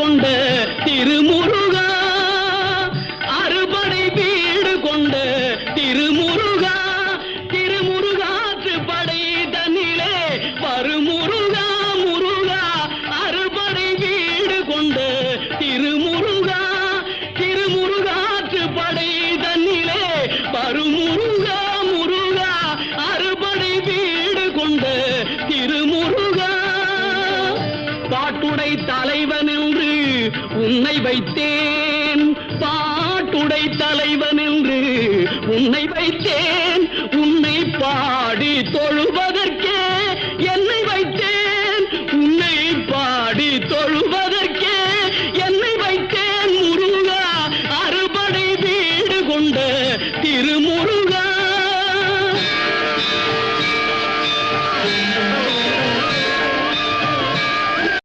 கொண்ட திருமுருகா, அறுபடை வீடு கொண்ட திருமுருகா, திருமுருகாற்று படை தன்னிலே வருமுருகா முருகா, அறுபடை வீடு கொண்ட திருமுருகா, திருமுருகாற்று படை தன்னிலே வருமுருகா முருகா, அறுபடை வீடு கொண்ட திருமுருகா. பாட்டுடை தலைவன் என்று உன்னை வைத்தேன், பாட்டுடை தலைவன் என்று உன்னை வைத்தேன், உன்னை பாடி தொழுவதற்கே என்னை வைத்தேன், உன்னை பாடி தொழுவ